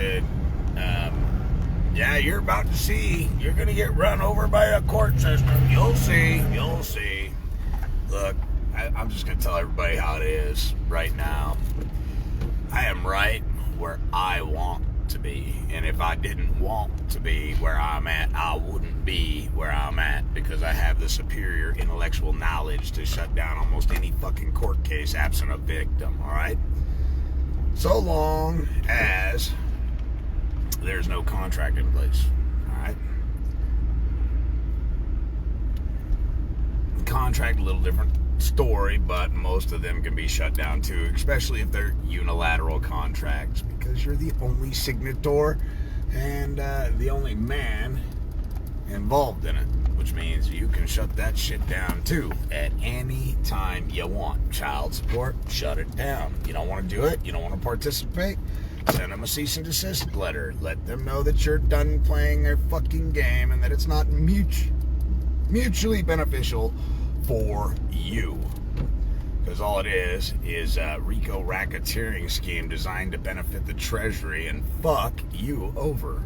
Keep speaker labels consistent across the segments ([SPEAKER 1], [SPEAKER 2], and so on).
[SPEAKER 1] said, yeah, you're about to see. You're going to get run over by a court system. You'll see. Look, I'm just going to tell everybody how it is right now. I am right where I want to be. And if I didn't want to be where I'm at, I wouldn't be where I'm at, because I have the superior intellectual knowledge to shut down almost any fucking court case absent a victim, all right? So long as there's no contract in place, all right? Contract, a little different story, but most of them can be shut down too, especially if they're unilateral contracts, because you're the only signator and the only man involved in it, which means you can shut that shit down too at any time you want. Child support, shut it down. You don't want to do it, you don't want to participate, send them a cease and desist letter. Let them know that you're done playing their fucking game and that it's not mutually beneficial for you. Because all it is a RICO racketeering scheme designed to benefit the Treasury and fuck you over.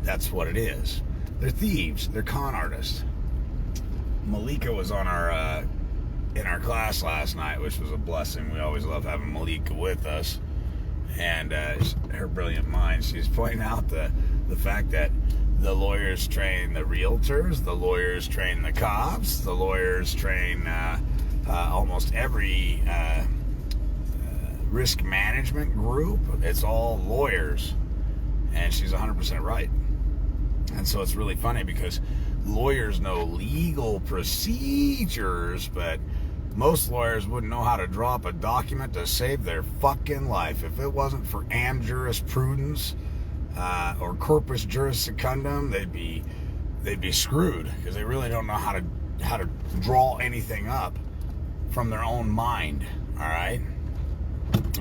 [SPEAKER 1] That's what it is. They're thieves. They're con artists. Malika was on in our class last night, which was a blessing. We always love having Malika with us. And her brilliant mind, she's pointing out the fact that the lawyers train the realtors, the lawyers train the cops, the lawyers train almost every risk management group. It's all lawyers. And she's 100% right. And so it's really funny because lawyers know legal procedures, but most lawyers wouldn't know how to draw up a document to save their fucking life. If it wasn't for am jurisprudence or corpus juris secundum, they'd be screwed, because they really don't know how to draw anything up from their own mind. All right,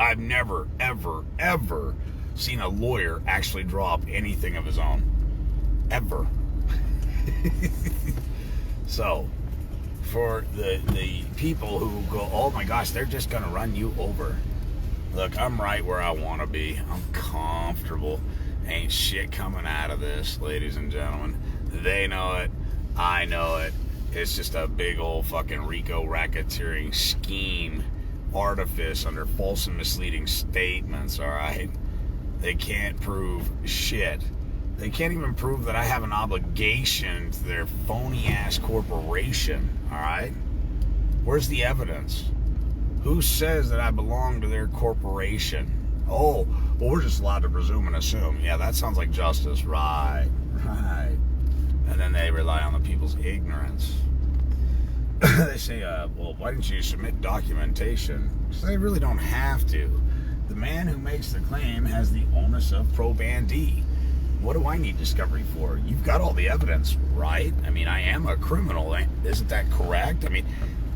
[SPEAKER 1] I've never ever seen a lawyer actually draw up anything of his own, ever. So for the people who go, oh my gosh, they're just gonna run you over. Look, I'm right where I want to be. I'm comfortable. Ain't shit coming out of this, ladies and gentlemen. They know it. I know it. It's just a big old fucking RICO racketeering scheme, artifice under false and misleading statements, all right? They can't prove shit. They can't even prove that I have an obligation to their phony-ass corporation, all right? Where's the evidence? Who says that I belong to their corporation? Oh, well, we're just allowed to presume and assume. Yeah, that sounds like justice. Right. And then they rely on the people's ignorance. They say, well, why didn't you submit documentation? Because they really don't have to. The man who makes the claim has the onus of probandi. What do I need discovery for? You've got all the evidence, right? I mean, I am a criminal. Isn't that correct? I mean,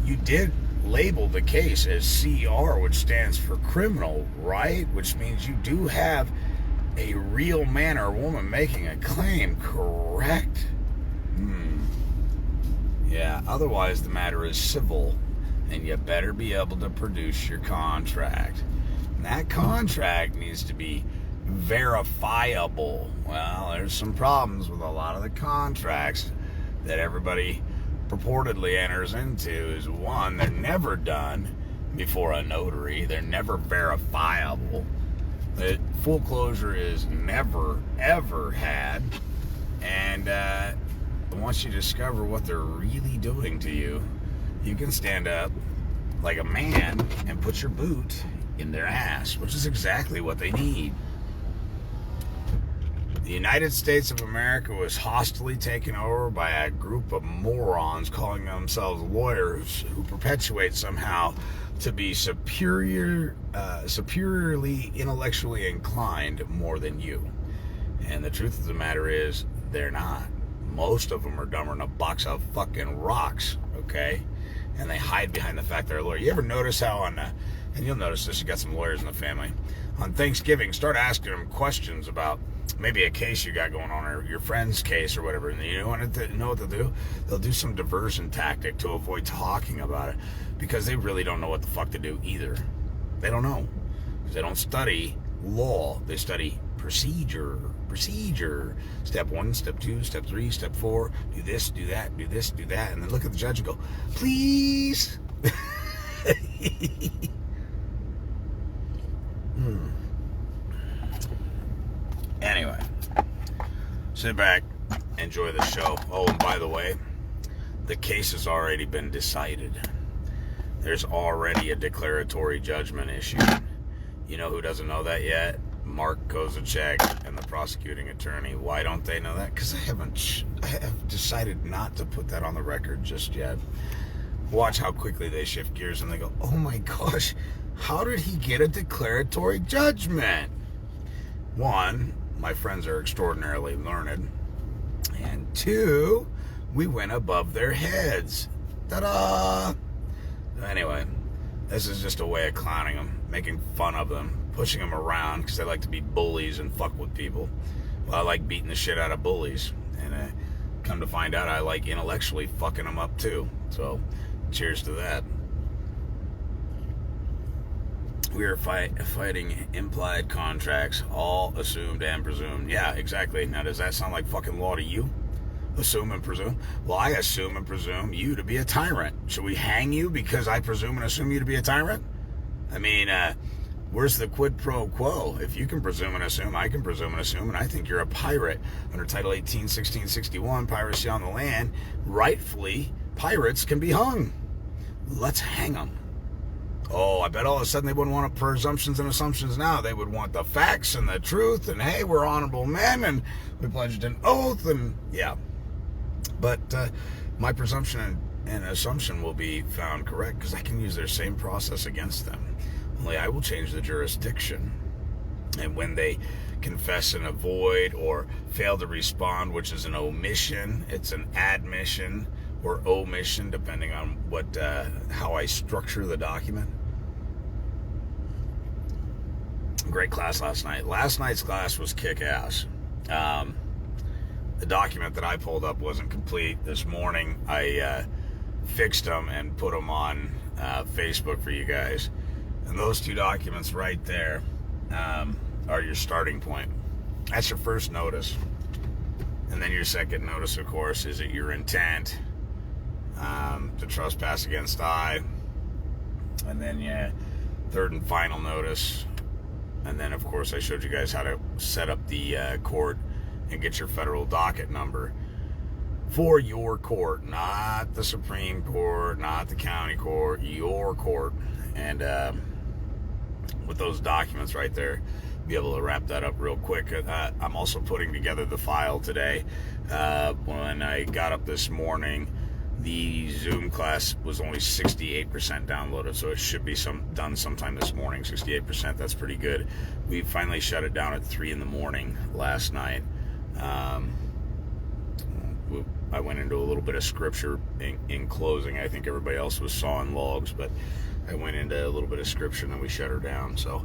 [SPEAKER 1] you did label the case as CR, which stands for criminal, right? Which means you do have a real man or woman making a claim, correct? Yeah, otherwise the matter is civil, and you better be able to produce your contract. And that contract needs to be verifiable. Well, there's some problems with a lot of the contracts that everybody purportedly enters into. Is one, they're never done before a notary. They're never verifiable. The full closure is never, ever had. And once you discover what they're really doing to you, you can stand up like a man and put your boot in their ass, which is exactly what they need. The United States of America was hostily taken over by a group of morons calling themselves lawyers who perpetuate somehow to be superiorly intellectually inclined more than you. And the truth of the matter is, they're not. Most of them are dumber than a box of fucking rocks, okay? And they hide behind the fact they're a lawyer. You ever notice how on, and you'll notice this, you got some lawyers in the family, on Thanksgiving, start asking them questions about maybe a case you got going on, or your friend's case or whatever, and you know what they'll do? They'll do some diversion tactic to avoid talking about it, because they really don't know what the fuck to do either. They don't know, because they don't study law. They study procedure. Step 1, step 2, step 3, step 4. Do this, do that, do this, do that. And then look at the judge and go, please. Anyway, sit back, enjoy the show. Oh, and by the way, the case has already been decided. There's already a declaratory judgment issued. You know who doesn't know that yet? Mark Kozacek and the prosecuting attorney. Why don't they know that? Because I have decided not to put that on the record just yet. Watch how quickly they shift gears and they go, oh my gosh, how did he get a declaratory judgment? One, my friends are extraordinarily learned. And two, we went above their heads. Ta-da! Anyway, this is just a way of clowning them, making fun of them, pushing them around because they like to be bullies and fuck with people. Well, I like beating the shit out of bullies. And come to find out, I like intellectually fucking them up too. So, cheers to that. We are fighting implied contracts, all assumed and presumed. Yeah, exactly. Now, does that sound like fucking law to you? Assume and presume? Well, I assume and presume you to be a tyrant. Should we hang you because I presume and assume you to be a tyrant? I mean, where's the quid pro quo? If you can presume and assume, I can presume and assume, and I think you're a pirate. Under Title 18, 1661, piracy on the land, rightfully, pirates can be hung. Let's hang them. Oh, I bet all of a sudden they wouldn't want presumptions and assumptions now. They would want the facts and the truth, and hey, we're honorable men, and we pledged an oath, and yeah. But my presumption and assumption will be found correct because I can use their same process against them. Only I will change the jurisdiction. And when they confess and avoid or fail to respond, which is an omission, it's an admission or omission, depending on what how I structure the document. Great class last night. Last night's class was kick-ass. The document that I pulled up wasn't complete. This morning, I fixed them and put them on Facebook for you guys. And those two documents right there are your starting point. That's your first notice. And then your second notice, of course, is that your intent to trespass against I. And then, yeah, third and final notice. And then, of course, I showed you guys how to set up the court and get your federal docket number for your court, not the Supreme Court, not the county court, your court. And with those documents right there, be able to wrap that up real quick. I'm also putting together the file today. When I got up this morning, the Zoom class was only 68% downloaded, so it should be done sometime this morning. 68%, that's pretty good. We finally shut it down at 3 in the morning last night. I went into a little bit of scripture in closing. I think everybody else was sawing logs, but I went into a little bit of scripture and then we shut her down. So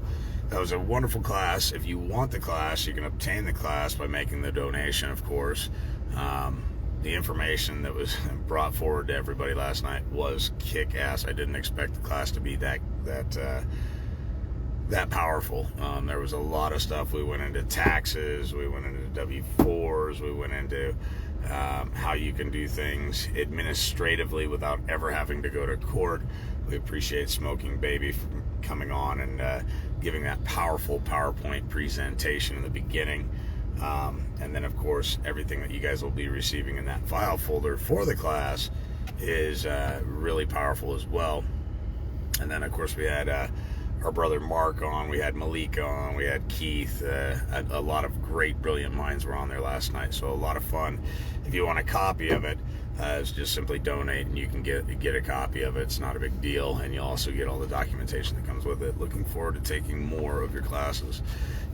[SPEAKER 1] that was a wonderful class. If you want the class, you can obtain the class by making the donation, of course. The information that was brought forward to everybody last night was kick-ass. I didn't expect the class to be that powerful. There was a lot of stuff. We went into taxes, we went into W-4s, we went into how you can do things administratively without ever having to go to court. We appreciate Smoking Baby for coming on and giving that powerful PowerPoint presentation in the beginning. And then, of course, everything that you guys will be receiving in that file folder for the class is really powerful as well. And then, of course, we had our brother Mark on, we had Malik on, we had Keith. A lot of great, brilliant minds were on there last night, so a lot of fun. If you want a copy of it, it's just simply donate and you can get a copy of it. It's not a big deal, and you'll also get all the documentation that comes with it. Looking forward to taking more of your classes.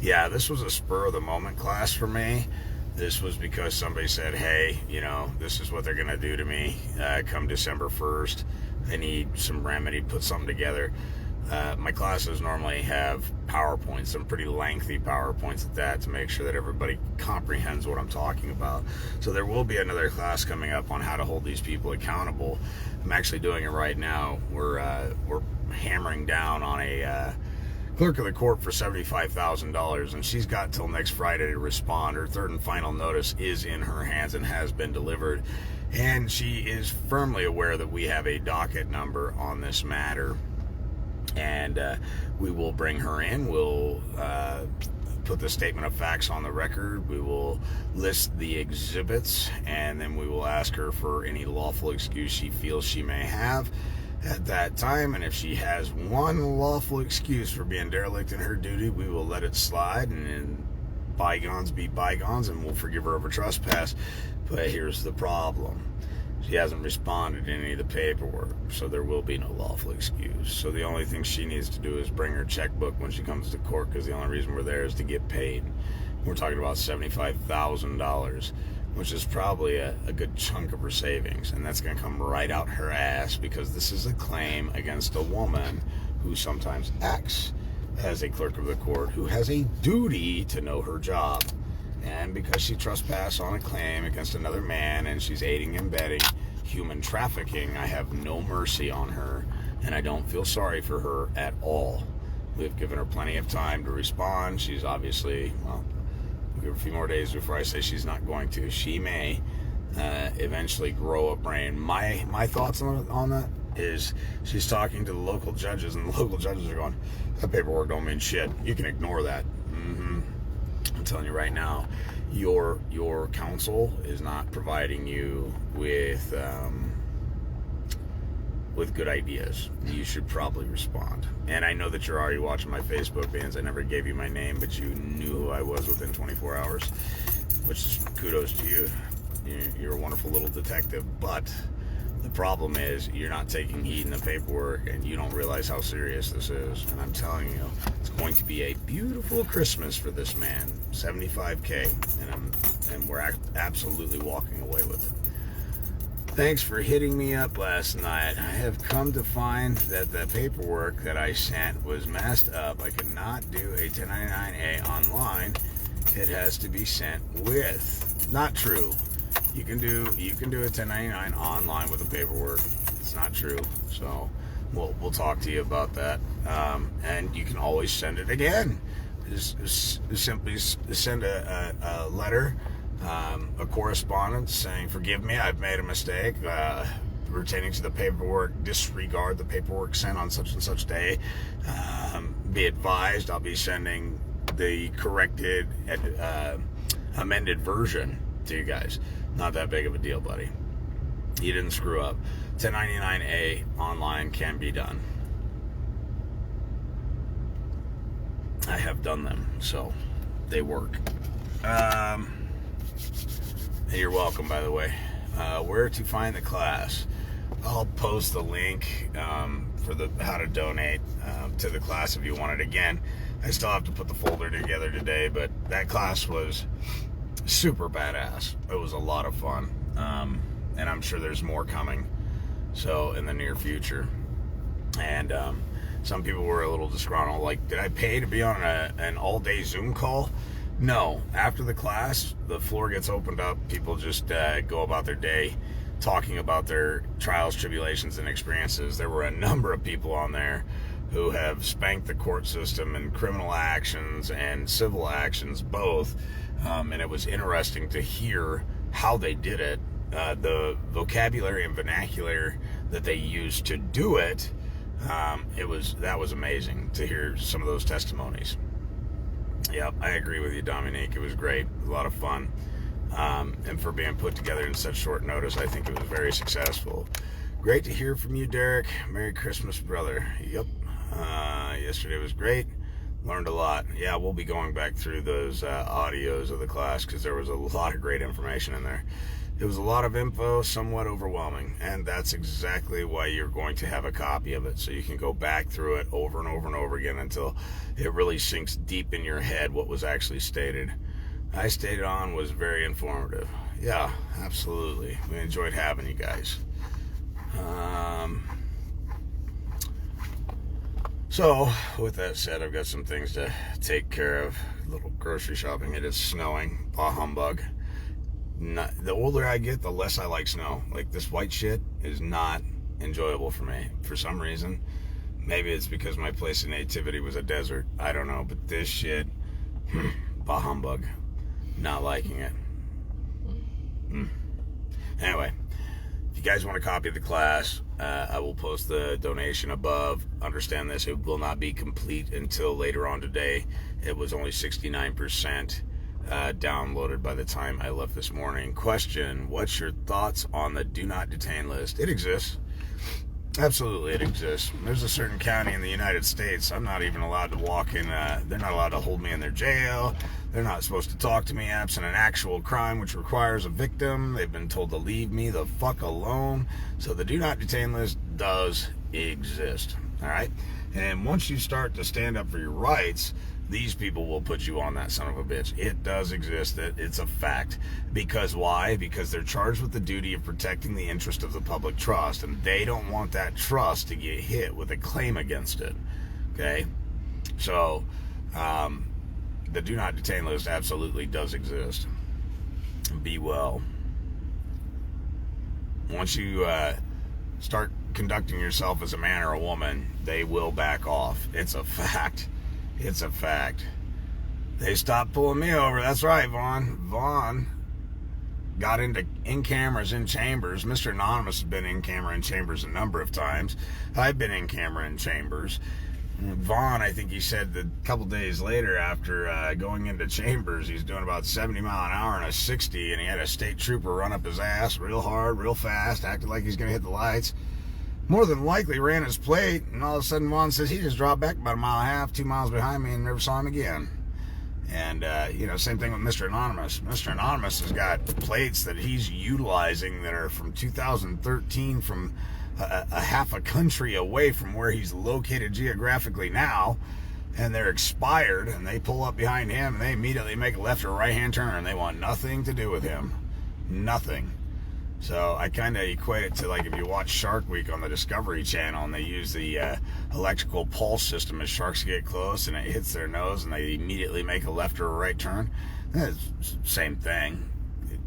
[SPEAKER 1] Yeah, this was a spur-of-the-moment class for me. This was because somebody said, hey, this is what they're going to do to me come December 1st. They need some remedy, put something together. My classes normally have PowerPoints, some pretty lengthy PowerPoints at that, to make sure that everybody comprehends what I'm talking about. So there will be another class coming up on how to hold these people accountable. I'm actually doing it right now. We're hammering down on a clerk of the court for $75,000, and she's got till next Friday to respond. Her third and final notice is in her hands and has been delivered, and she is firmly aware that we have a docket number on this matter, and we will bring her in. We'll put the statement of facts on the record. We will list the exhibits, and then we will ask her for any lawful excuse she feels she may have at that time. And if she has one lawful excuse for being derelict in her duty, we will let it slide, and then bygones be bygones, and we'll forgive her of her trespass. But here's the problem. She hasn't responded to any of the paperwork, so there will be no lawful excuse. So the only thing she needs to do is bring her checkbook when she comes to court, because the only reason we're there is to get paid. We're talking about $75,000, which is probably a good chunk of her savings, and that's going to come right out her ass, because this is a claim against a woman who sometimes acts as a clerk of the court, who has a duty to know her job. And because she trespassed on a claim against another man, and she's aiding and abetting human trafficking, I have no mercy on her, and I don't feel sorry for her at all. We've given her plenty of time to respond. She's obviously, well, we'll give her a few more days before I say she's not going to. She may eventually grow a brain. My thoughts on that is she's talking to the local judges, and the local judges are going, that paperwork don't mean shit. You can ignore that. I'm telling you right now, your counsel is not providing you with good ideas. You should probably respond. And I know that you're already watching my Facebook bans. I never gave you my name, but you knew who I was within 24 hours, which is kudos to you. You're a wonderful little detective, but the problem is you're not taking heed in the paperwork, and you don't realize how serious this is. And I'm telling you, it's going to be a beautiful Christmas for this man. $75K, and we're absolutely walking away with it. Thanks for hitting me up last night. I have come to find that the paperwork that I sent was messed up. I could not do a 1099A online. It has to be sent with. Not true. You can do a 1099 online with the paperwork. It's not true. So we'll talk to you about that. And you can always send it again. Just simply send a letter, a correspondence saying, forgive me, I've made a mistake, pertaining to the paperwork. Disregard the paperwork sent on such and such day. Be advised, I'll be sending the corrected, amended version to you guys. Not that big of a deal, buddy. You didn't screw up. 1099A online can be done. I have done them, so they work. You're welcome, by the way. Where to find the class? I'll post the link for the how to donate to the class if you want it. Again, I still have to put the folder together today, but that class was super badass. It was a lot of fun, and I'm sure there's more coming, so in the near future. And some people were a little disgruntled, like, did I pay to be on an all-day Zoom call? No. After the class, the floor gets opened up. People just go about their day talking about their trials, tribulations, and experiences. There were a number of people on there who have spanked the court system in criminal actions and civil actions both. And it was interesting to hear how they did it, the vocabulary and vernacular that they used to do it. That was amazing to hear some of those testimonies. Yep, I agree with you, Dominique. It was great. It was a lot of fun. And for being put together in such short notice, I think it was very successful. Great to hear from you, Derek. Merry Christmas, brother. Yep. Yesterday was great. Learned a lot. Yeah, we'll be going back through those audios of the class, because there was a lot of great information in there. It was a lot of info, somewhat overwhelming, and that's exactly why you're going to have a copy of it, so you can go back through it over and over and over again until it really sinks deep in your head what was actually stated. I stated on was very informative. Yeah, absolutely. We enjoyed having you guys. So, with that said, I've got some things to take care of. A little grocery shopping. It is snowing. Bah humbug. The older I get, the less I like snow. Like, this white shit is not enjoyable for me. For some reason, Maybe it's because my place of nativity was a desert. I don't know, but this shit, bah humbug. Not liking it. Anyway, if you guys want a copy of the class, I will post the donation above. Understand this, it will not be complete until later on today. It was only 69% downloaded by the time I left this morning. Question, what's your thoughts on the do not detain list? It exists. Absolutely, it exists. There's a certain county in the United States, I'm not even allowed to walk in, they're not allowed to hold me in their jail. They're not supposed to talk to me absent an actual crime which requires a victim. They've been told to leave me the fuck alone. So the do not detain list does exist, all right? And once you start to stand up for your rights, these people will put you on that son of a bitch. It does exist. It's a fact. Because why? Because they're charged with the duty of protecting the interest of the public trust, and they don't want that trust to get hit with a claim against it. Okay? So, the do not detain list absolutely does exist. Be well. Once you start conducting yourself as a man or a woman, they will back off. It's a fact. It's a fact. They stopped pulling me over. That's right, Vaughn. Vaughn got into in cameras in chambers. Mr. Anonymous has been in camera in chambers a number of times. I've been in camera in chambers. Vaughn, I think he said that a couple days later, after going into chambers, he's doing about 70 mile an hour and a 60, and he had a state trooper run up his ass real hard, real fast, acted like he's going to hit the lights. More than likely ran his plate, and all of a sudden Vaughn says he just dropped back about a mile and a half, 2 miles behind me, and never saw him again. And, same thing with Mr. Anonymous. Mr. Anonymous has got plates that he's utilizing that are from 2013 from a half a country away from where he's located geographically now, and they're expired, and they pull up behind him, and they immediately make a left or right-hand turn. They want nothing to do with him. Nothing. So I kind of equate it to like if you watch Shark Week on the Discovery Channel and they use the electrical pulse system as sharks get close and it hits their nose and they immediately make a left or a right turn. It's the same thing.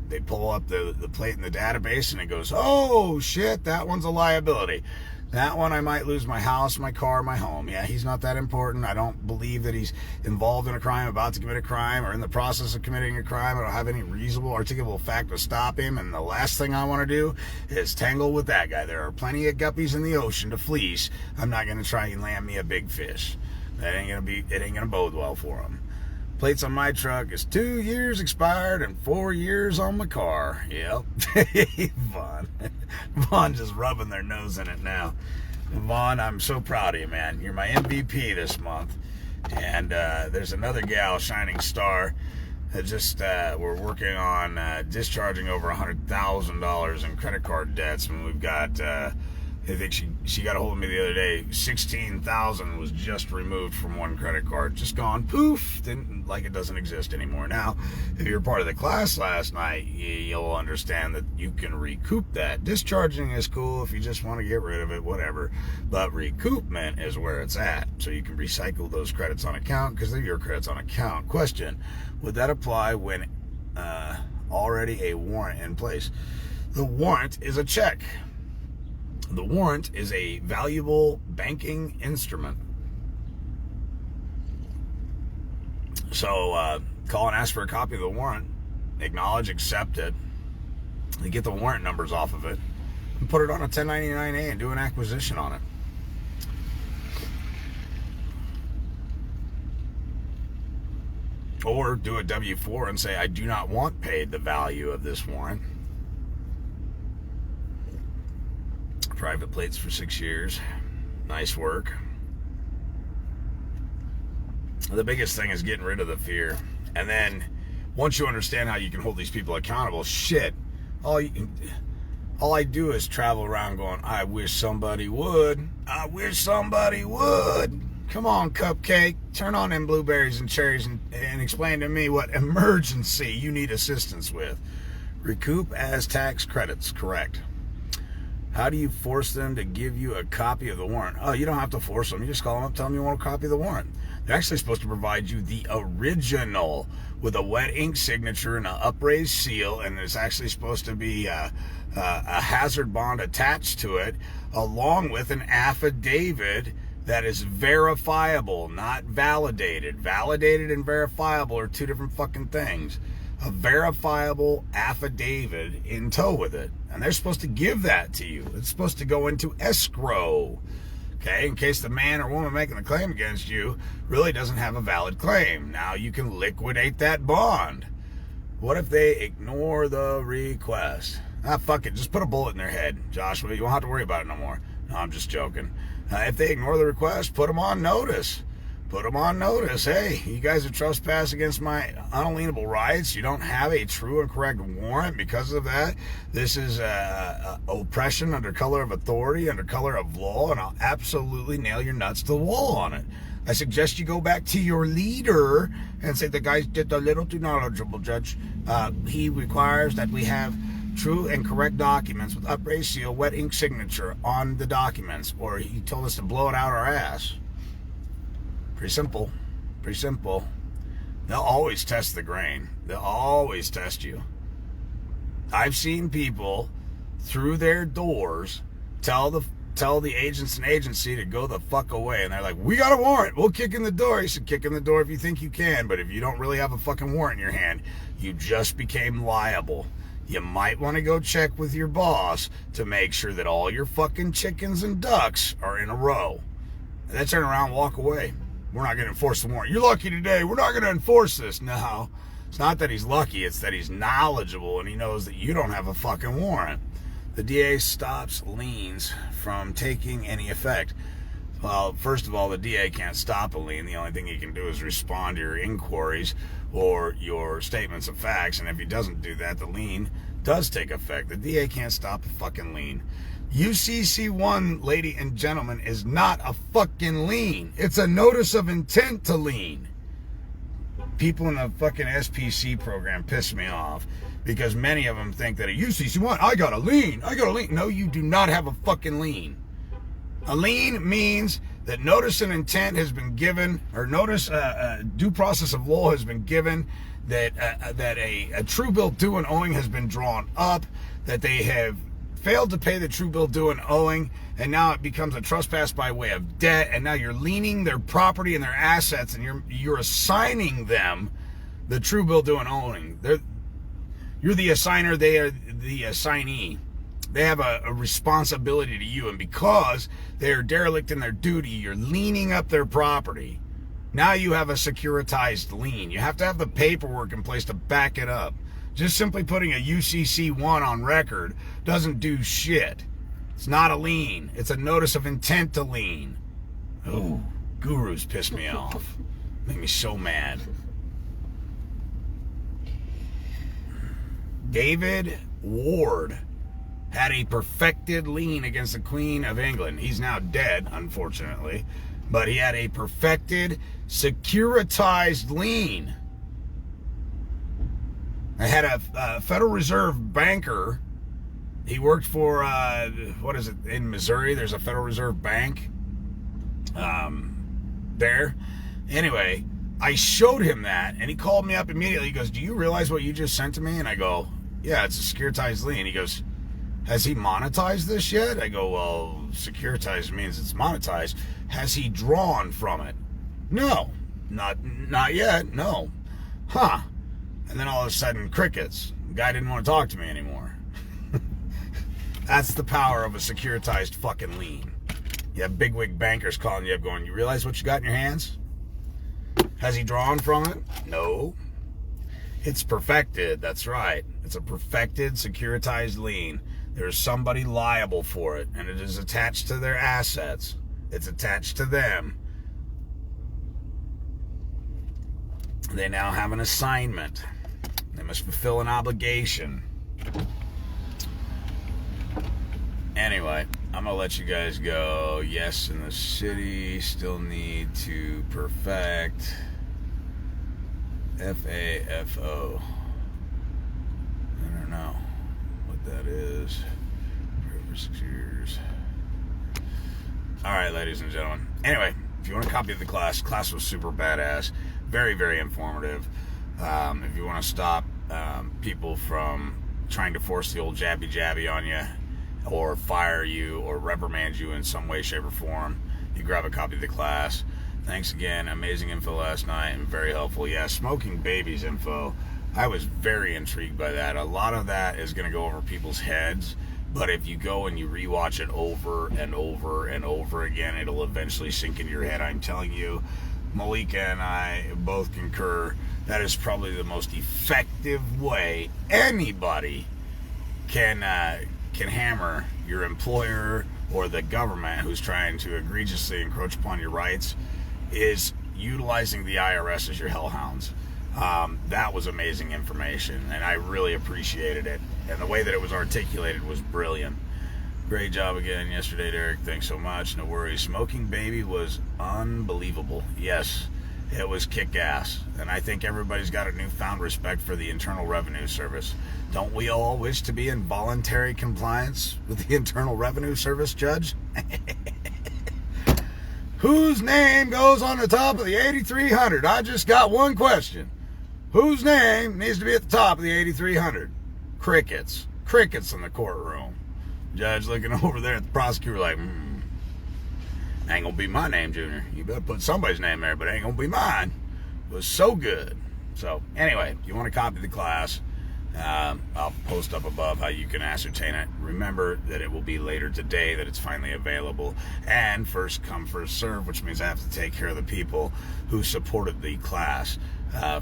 [SPEAKER 1] They pull up the plate in the database and it goes, oh shit, that one's a liability. That one I might lose my house, my car, my home. Yeah, he's not that important. I don't believe that he's involved in a crime, about to commit a crime, or in the process of committing a crime. I don't have any reasonable, articulable fact to stop him. And the last thing I want to do is tangle with that guy. There are plenty of guppies in the ocean to fleece. I'm not going to try and land me a big fish. It ain't going to bode well for him. Plates on my truck is 2 years expired and 4 years on my car. Yep. Vaughn just rubbing their nose in it now. Vaughn, I'm so proud of you, man. You're my MVP this month. And there's another gal, Shining Star, that just we're working on discharging over $100,000 in credit card debts. And we've got, I think she got a hold of me the other day. $16,000 was just removed from one credit card, just gone poof. Didn't like it doesn't exist anymore. Now, if you're part of the class last night, you'll understand that you can recoup that. Discharging is cool if you just want to get rid of it, whatever. But recoupment is where it's at. So you can recycle those credits on account because they're your credits on account. Question: would that apply when already a warrant in place? The warrant is a check. The warrant is a valuable banking instrument. So call and ask for a copy of the warrant, acknowledge, accept it, and get the warrant numbers off of it, and put it on a 1099-A and do an acquisition on it. Or do a W-4 and say, I do not want paid the value of this warrant. Private plates for 6 years. Nice work. The biggest thing is getting rid of the fear. And then once you understand how you can hold these people accountable, shit, all I do is travel around going, I wish somebody would. I wish somebody would. Come on, Cupcake. Turn on them blueberries and cherries and explain to me what emergency you need assistance with. Recoup as tax credits, correct. How do you force them to give you a copy of the warrant? Oh, you don't have to force them. You just call them up, tell them you want a copy of the warrant. They're actually supposed to provide you the original with a wet ink signature and an upraised seal, and there's actually supposed to be a hazard bond attached to it, along with an affidavit that is verifiable, not validated. Validated and verifiable are two different fucking things. A verifiable affidavit in tow with it. And they're supposed to give that to you. It's supposed to go into escrow. Okay, in case the man or woman making the claim against you really doesn't have a valid claim. Now you can liquidate that bond. What if they ignore the request? Fuck it, just put a bullet in their head, Joshua. You won't have to worry about it no more. No, I'm just joking. If they ignore the request, put them on notice. Put them on notice. Hey, you guys are trespassing against my unalienable rights. You don't have a true and correct warrant because of that. This is oppression under color of authority, under color of law, and I'll absolutely nail your nuts to the wall on it. I suggest you go back to your leader and say, the guy's just a little too knowledgeable, Judge. He requires that we have true and correct documents with upraised seal, wet ink signature on the documents, or he told us to blow it out our ass. Pretty simple. Pretty simple. They'll always test the grain. They'll always test you. I've seen people through their doors tell the agents and agency to go the fuck away, and they're like, we got a warrant, we'll kick in the door. You should kick in the door if you think you can, but if you don't really have a fucking warrant in your hand, you just became liable. You might want to go check with your boss to make sure that all your fucking chickens and ducks are in a row. And then turn around and walk away. We're not going to enforce the warrant. You're lucky today. We're not going to enforce this. No, it's not that he's lucky. It's that he's knowledgeable and he knows that you don't have a fucking warrant. The DA stops liens from taking any effect. Well, first of all, the DA can't stop a lien. The only thing he can do is respond to your inquiries or your statements of facts. And if he doesn't do that, the lien does take effect. The DA can't stop a fucking lien. UCC1, lady and gentlemen, is not a fucking lien. It's a notice of intent to lien. People in the fucking SPC program piss me off because many of them think that a UCC1, I got a lien. No, you do not have a fucking lien. A lien means that notice and intent has been given, or notice due process of law has been given, that a true bill due and owing has been drawn up, that they have failed to pay the true bill due and owing, and now it becomes a trespass by way of debt, and now you're liening their property and their assets, and you're assigning them the true bill due and owing. You're the assigner, they are the assignee. They have a responsibility to you, and because they are derelict in their duty, you're liening up their property. Now you have a securitized lien. You have to have the paperwork in place to back it up. Just simply putting a UCC1 on record doesn't do shit. It's not a lien. It's a notice of intent to lien. Oh, gurus piss me off. Make me so mad. David Ward had a perfected lien against the Queen of England. He's now dead, unfortunately. But he had a perfected, securitized lien. I had a Federal Reserve banker. He worked for, in Missouri? There's a Federal Reserve Bank there. Anyway, I showed him that, and he called me up immediately. He goes, do you realize what you just sent to me? And I go, yeah, it's a securitized lien. He goes, has he monetized this yet? I go, well, securitized means it's monetized. Has he drawn from it? No, not yet, no. Huh. And then all of a sudden, crickets. The guy didn't want to talk to me anymore. That's the power of a securitized fucking lien. You have bigwig bankers calling you up going, you realize what you got in your hands? Has he drawn from it? No. It's perfected, that's right. It's a perfected securitized lien. There's somebody liable for it, and it is attached to their assets. It's attached to them. They now have an assignment. They must fulfill an obligation. Anyway, I'm going to let you guys go. Yes, in the city, still need to perfect FAFO. I don't know what that is. For over 6 years. Alright, ladies and gentlemen. Anyway, if you want a copy of the class was super badass. Very, very informative. If you want to stop people from trying to force the old jabby on you, or fire you, or reprimand you in some way, shape, or form, you grab a copy of the class. Thanks again. Amazing info last night and very helpful. Yeah, smoking babies info. I was very intrigued by that. A lot of that is going to go over people's heads, but if you go and you rewatch it over and over and over again, it'll eventually sink into your head. I'm telling you, Malika and I both concur that is probably the most effective way anybody can hammer your employer or the government who's trying to egregiously encroach upon your rights, is utilizing the IRS as your hellhounds. That was amazing information, and I really appreciated it. And the way that it was articulated was brilliant. Great job again yesterday, Derek. Thanks so much. No worries. Smoking Baby was unbelievable. Yes, it was kick-ass. And I think everybody's got a newfound respect for the Internal Revenue Service. Don't we all wish to be in voluntary compliance with the Internal Revenue Service, Judge? Whose name goes on the top of the 8300? I just got one question. Whose name needs to be at the top of the 8300? Crickets. Crickets in the courtroom. Judge looking over there at the prosecutor like, ain't gonna be my name, Junior. You better put somebody's name there, but it ain't gonna be mine. It was so good. So anyway, if you want to copy the class, I'll post up above how you can ascertain it. Remember that it will be later today that it's finally available, and first come, first serve, which means I have to take care of the people who supported the class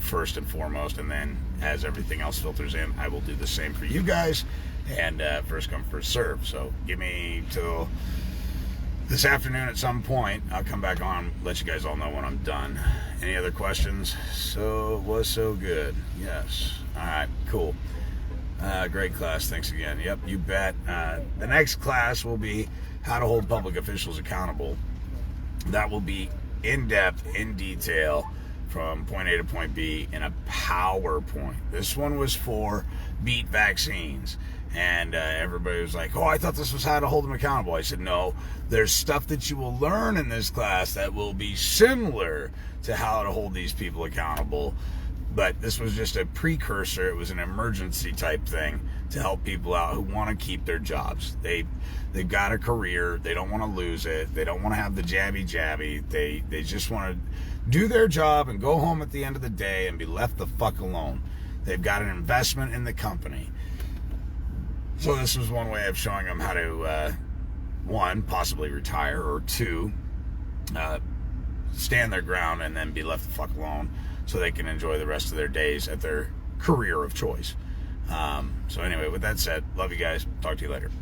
[SPEAKER 1] first and foremost, and then as everything else filters in, I will do the same for you guys, and first come, first serve. So give me till this afternoon at some point. I'll come back on, let you guys all know when I'm done. Any other questions? So it was so good. Yes. All right, cool. Great class. Thanks again. Yep, you bet. The next class will be how to hold public officials accountable. That will be in-depth, in detail, from point A to point B in a PowerPoint. This one was for beat vaccines. And everybody was like, oh, I thought this was how to hold them accountable. I said, no, there's stuff that you will learn in this class that will be similar to how to hold these people accountable. But this was just a precursor. It was an emergency type thing to help people out who want to keep their jobs. They've got a career. They don't want to lose it. They don't want to have the jabby. They just want to do their job and go home at the end of the day and be left the fuck alone. They've got an investment in the company. So this was one way of showing them how to, one, possibly retire, or two, stand their ground and then be left the fuck alone so they can enjoy the rest of their days at their career of choice. So anyway, with that said, love you guys. Talk to you later.